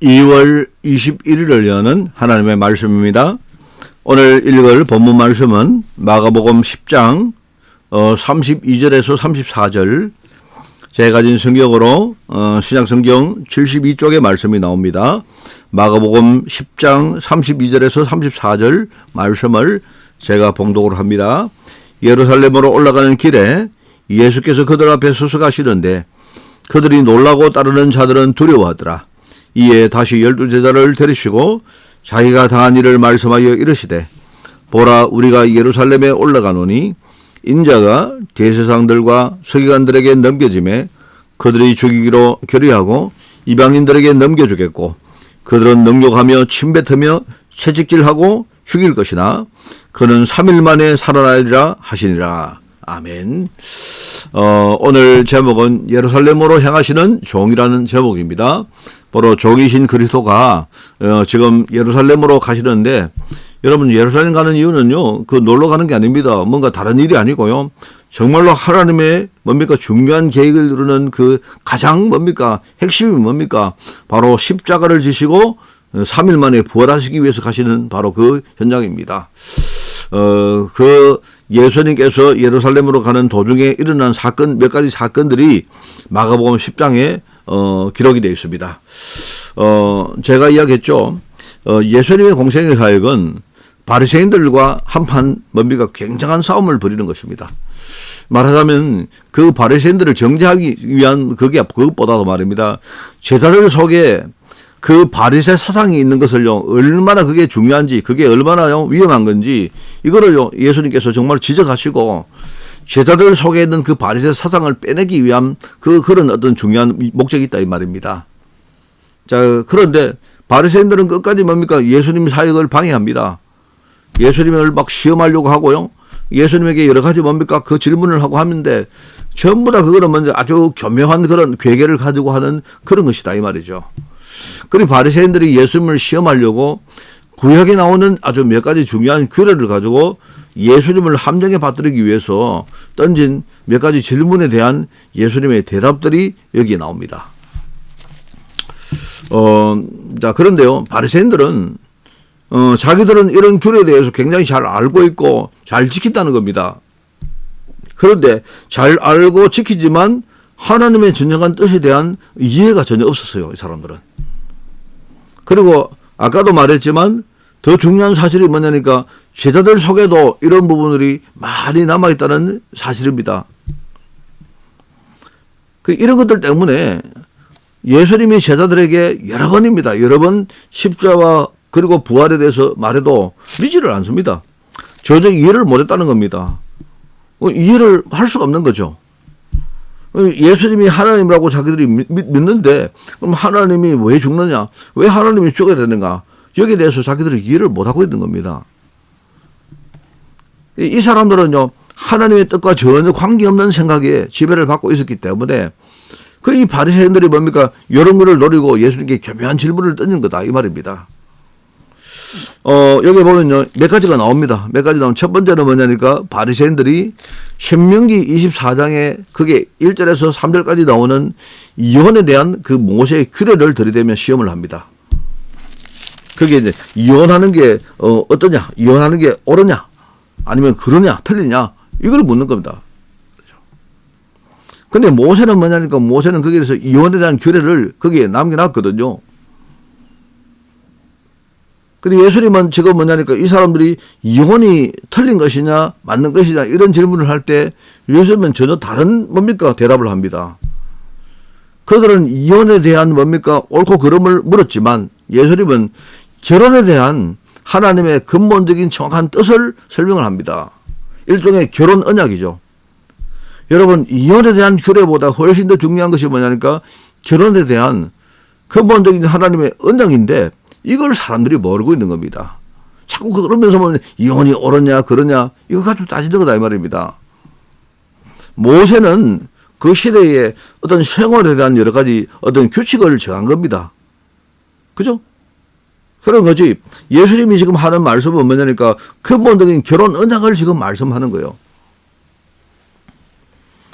2월 21일을 여는 하나님의 말씀입니다. 오늘 읽을 본문 말씀은 마가복음 10장 32절에서 34절, 제가 가진 성경으로 신약성경 72쪽의 말씀이 나옵니다. 마가복음 10장 32절에서 34절 말씀을 제가 봉독을 합니다. 예루살렘으로 올라가는 길에 예수께서 그들 앞에 서서 가시는데 그들이 놀라고 따르는 자들은 두려워하더라. 이에 다시 12제자를 데리시고 자기가 당한 일을 말씀하여 이르시되, 보라, 우리가 예루살렘에 올라가노니 인자가 대제사장들과 서기관들에게 넘겨짐에 그들이 죽이기로 결의하고 이방인들에게 넘겨주겠고, 그들은 능욕하며 침뱉으며 채찍질하고 죽일 것이나 그는 3일 만에 살아나리라 하시니라. 아멘. 오늘 제목은 예루살렘으로 향하시는 종이라는 제목입니다. 바로 종이신 그리스도가 지금 예루살렘으로 가시는데, 여러분, 예루살렘 가는 이유는요, 그 놀러 가는 게 아닙니다. 뭔가 다른 일이 아니고요, 정말로 하나님의 중요한 계획을 이루는 그 가장 핵심이 뭡니까? 바로 십자가를 지시고 3일 만에 부활하시기 위해서 가시는 바로 그 현장입니다. 그 예수님께서 예루살렘으로 가는 도중에 일어난 사건, 몇 가지 사건들이 마가복음 10장에 기록이 되어 있습니다. 제가 이야기했죠. 예수님의 공생의 사역은 바리새인들과 한판 굉장한 싸움을 벌이는 것입니다. 말하자면 그 바리새인들을 정죄하기 위한 그것보다도 말입니다, 제자들 속에 그 바리새 사상이 있는 것을요, 얼마나 그게 중요한지, 그게 얼마나 위험한 건지, 이거를요, 예수님께서 정말 지적하시고, 제자들 속에 있는 그 바리새 사상을 빼내기 위한 그런 어떤 중요한 목적이 있다, 이 말입니다. 자, 그런데 바리새인들은 끝까지 예수님 사역을 방해합니다. 예수님을 시험하려고 하고요, 예수님에게 여러 가지 그 질문을 하고 하는데, 전부 다 그거는 아주 교묘한 그런 괴계를 가지고 하는 그런 것이다, 이 말이죠. 그리고 바리새인들이 예수님을 시험하려고 구약에 나오는 아주 몇 가지 중요한 규례를 가지고 예수님을 함정에 빠뜨리기 위해서 던진 몇 가지 질문에 대한 예수님의 대답들이 여기에 나옵니다. 자, 그런데요, 바리새인들은 자기들은 이런 규례에 대해서 굉장히 잘 알고 있고 잘 지킨다는 겁니다. 그런데 잘 알고 지키지만 하나님의 진정한 뜻에 대한 이해가 전혀 없었어요, 이 사람들은. 그리고 아까도 말했지만 더 중요한 사실이 뭐냐니까, 제자들 속에도 이런 부분들이 많이 남아있다는 사실입니다. 이런 것들 때문에 예수님이 제자들에게 여러 번 십자와 그리고 부활에 대해서 말해도 믿지를 않습니다. 전혀 이해를 못했다는 겁니다. 이해를 할 수가 없는 거죠. 예수님이 하나님이라고 자기들이 믿는데, 그럼 하나님이 왜 죽느냐? 왜 하나님이 죽어야 되는가? 여기에 대해서 자기들이 이해를 못하고 있는 겁니다. 이 사람들은요, 하나님의 뜻과 전혀 관계없는 생각에 지배를 받고 있었기 때문에, 이 바리새인들이 이런 거를 노리고 예수님께 교묘한 질문을 던진 거다, 이 말입니다. 여기 보면요, 몇 가지가 나옵니다. 몇 가지 나오면, 첫 번째는 뭐냐니까, 바리새인들이 신명기 24장에 그게 1절에서 3절까지 나오는 이혼에 대한 그 모세의 규례를 들이대며 시험을 합니다. 그게 이제 이혼하는 게 어떠냐, 이혼하는 게 옳으냐, 아니면 그러냐, 틀리냐, 이걸 묻는 겁니다. 근데 모세는 뭐냐니까, 모세는 거기에 대해서 이혼에 대한 규례를 거기에 남겨놨거든요. 근데 예수님은 지금 뭐냐니까, 이 사람들이 이혼이 틀린 것이냐 맞는 것이냐 이런 질문을 할 때 예수님은 전혀 다른 대답을 합니다. 그들은 이혼에 대한 옳고 그름을 물었지만, 예수님은 결혼에 대한 하나님의 근본적인 정확한 뜻을 설명을 합니다. 일종의 결혼 언약이죠. 여러분, 이혼에 대한 규례보다 훨씬 더 중요한 것이 뭐냐니까, 결혼에 대한 근본적인 하나님의 언약인데, 이걸 사람들이 모르고 있는 겁니다. 자꾸 그러면서 이혼이 옳으냐 그러냐 이거 가지고 따지는 거다, 이 말입니다. 모세는 그 시대의 어떤 생활에 대한 여러 가지 어떤 규칙을 정한 겁니다. 그죠? 그런 거지. 예수님이 지금 하는 말씀은 뭐냐니까, 근본적인 결혼 언약을 지금 말씀하는 거예요.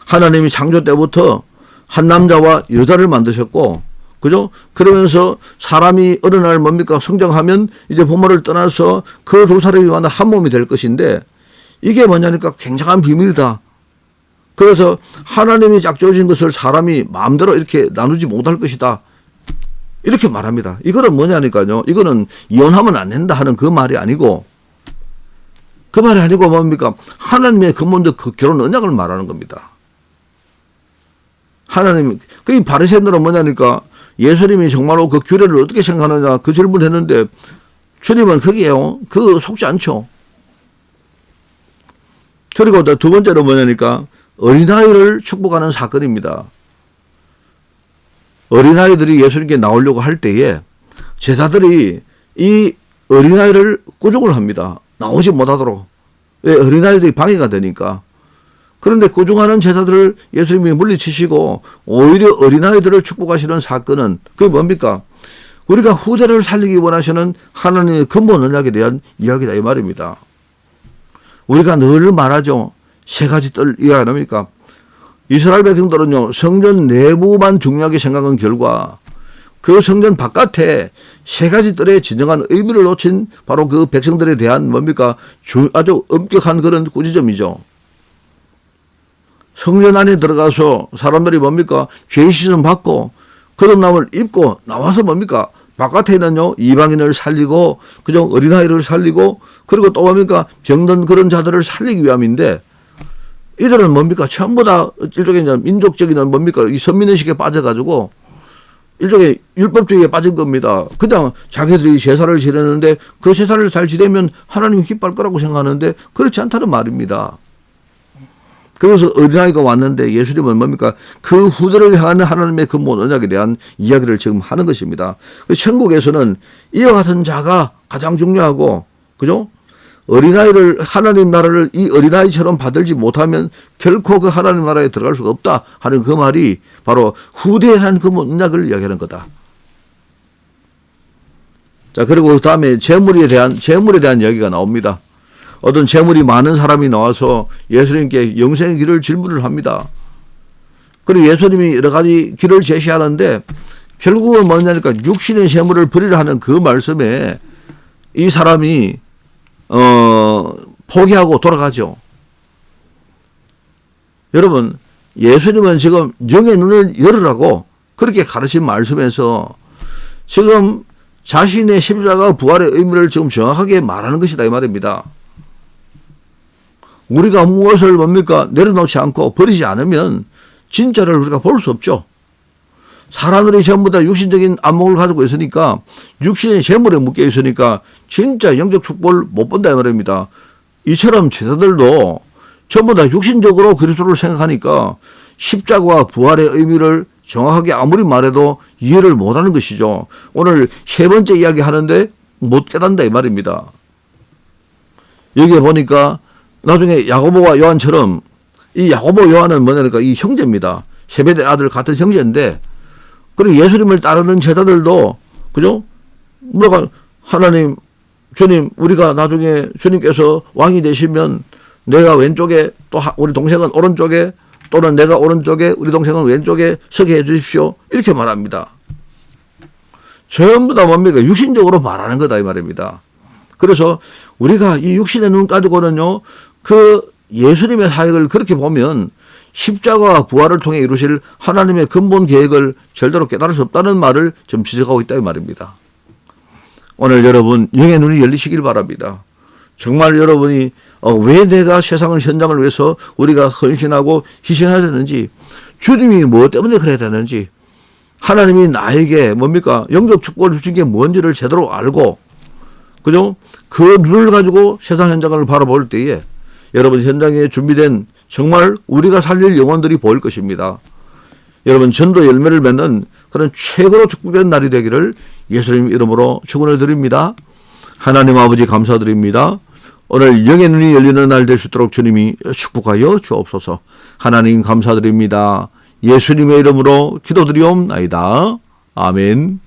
하나님이 창조 때부터 한 남자와 여자를 만드셨고, 그죠? 그러면서 사람이 어느 날 뭡니까? 성장하면 이제 부모를 떠나서 그 두 사람이 완전 한 몸이 될 것인데 이게 뭐냐니까 굉장한 비밀이다. 그래서 하나님이 짝지어진 것을 사람이 마음대로 이렇게 나누지 못할 것이다. 이렇게 말합니다. 이거는 뭐냐니까요. 이거는 이혼하면 안 된다 하는 그 말이 아니고 그 말이 아니고 뭡니까? 하나님의 근본적 그 결혼 언약을 말하는 겁니다. 하나님, 그 바리새인들은 뭐냐니까 예수님이 정말로 그 규례를 어떻게 생각하느냐 그 질문을 했는데 주님은 거기에요. 그거 속지 않죠. 그리고 두 번째로 뭐냐니까 어린아이를 축복하는 사건입니다. 어린아이들이 예수님께 나오려고 할 때에 제자들이 이 어린아이를 꾸중을 합니다. 나오지 못하도록. 왜? 어린아이들이 방해가 되니까. 그런데 꾸중하는 제자들을 예수님이 물리치시고 오히려 어린아이들을 축복하시는 사건은 그게 뭡니까? 우리가 후대를 살리기 원하시는 하나님의 근본 언약에 대한 이야기다 이 말입니다. 우리가 늘 말하죠. 세 가지 뜰 이해가 됩니까? 이스라엘 백성들은요, 성전 내부만 중요하게 생각한 결과 그 성전 바깥에 세 가지 뜰의 진정한 의미를 놓친 바로 그 백성들에 대한 뭡니까? 아주 엄격한 그런 꾸지점이죠. 성전 안에 들어가서 사람들이 뭡니까? 죄 씻음 받고 거듭남을 입고 나와서 뭡니까? 바깥에 있는요, 이방인을 살리고, 그죠? 어린아이를 살리고, 그리고 또 뭡니까? 병든 그런 자들을 살리기 위함인데, 이들은 뭡니까? 전부 다 일종의 민족적인 뭡니까? 이 선민의식에 빠져가지고, 일종의 율법주의에 빠진 겁니다. 그냥 자기들이 제사를 지내는데, 그 제사를 잘 지내면 하나님이 기뻐할 거라고 생각하는데, 그렇지 않다는 말입니다. 그래서 어린아이가 왔는데 예수님은 뭡니까? 그 후대를 향하는 하나님의 근본 언약에 대한 이야기를 지금 하는 것입니다. 천국에서는 이와 같은 자가 가장 중요하고, 그죠? 어린아이를, 하나님 나라를 이 어린아이처럼 받들지 못하면 결코 그 하나님 나라에 들어갈 수가 없다 하는 그 말이 바로 후대에 한 근본 언약을 이야기하는 거다. 자, 그리고 그 다음에 재물에 대한 이야기가 나옵니다. 어떤 재물이 많은 사람이 나와서 예수님께 영생의 길을 질문을 합니다. 그리고 예수님이 여러 가지 길을 제시하는데 결국은 뭐냐니까 육신의 재물을 버리려 하는 그 말씀에 이 사람이 포기하고 돌아가죠. 여러분, 예수님은 지금 영의 눈을 열으라고 그렇게 가르친 말씀에서 지금 자신의 십자가 부활의 의미를 지금 정확하게 말하는 것이다 이 말입니다. 우리가 무엇을 뭡니까? 내려놓지 않고 버리지 않으면 진짜를 우리가 볼 수 없죠. 사람들이 전부 다 육신적인 안목을 가지고 있으니까 육신의 재물에 묶여 있으니까 진짜 영적 축복을 못 본다 이 말입니다. 이처럼 제자들도 전부 다 육신적으로 그리스도를 생각하니까 십자가와 부활의 의미를 정확하게 아무리 말해도 이해를 못하는 것이죠. 오늘 세 번째 이야기 하는데 못 깨닫는다 이 말입니다. 여기에 보니까 나중에 야고보와 요한처럼 이 야고보 요한은 뭐냐니까 이 형제입니다. 세베대 아들 같은 형제인데 그리고 예수님을 따르는 제자들도 그죠? 뭐가 하나님 주님 우리가 나중에 주님께서 왕이 되시면 내가 왼쪽에 또 우리 동생은 오른쪽에 또는 내가 오른쪽에 우리 동생은 왼쪽에 서게 해 주십시오. 이렇게 말합니다. 전부 다 뭡니까? 육신적으로 말하는 거다 이 말입니다. 그래서 우리가 이 육신의 눈 가지고는요, 그 예수님의 사역을 그렇게 보면 십자가와 부활을 통해 이루실 하나님의 근본 계획을 절대로 깨달을 수 없다는 말을 좀 지적하고 있다 이 말입니다. 오늘 여러분 영의 눈이 열리시길 바랍니다. 정말 여러분이 왜 내가 세상의 현장을 위해서 우리가 헌신하고 희생해야 되는지, 주님이 뭐 때문에 그래야 되는지, 하나님이 나에게 뭡니까? 영적 축복을 주신 게 뭔지를 제대로 알고, 그죠? 그 눈을 가지고 세상 현장을 바라볼 때에 여러분 현장에 준비된 정말 우리가 살릴 영혼들이 보일 것입니다. 여러분 전도 열매를 맺는 그런 최고로 축복된 날이 되기를 예수님 이름으로 축원을 드립니다. 하나님 아버지 감사드립니다. 오늘 영의 눈이 열리는 날 될 수 있도록 주님이 축복하여 주옵소서. 하나님 감사드립니다. 예수님의 이름으로 기도드리옵나이다. 아멘.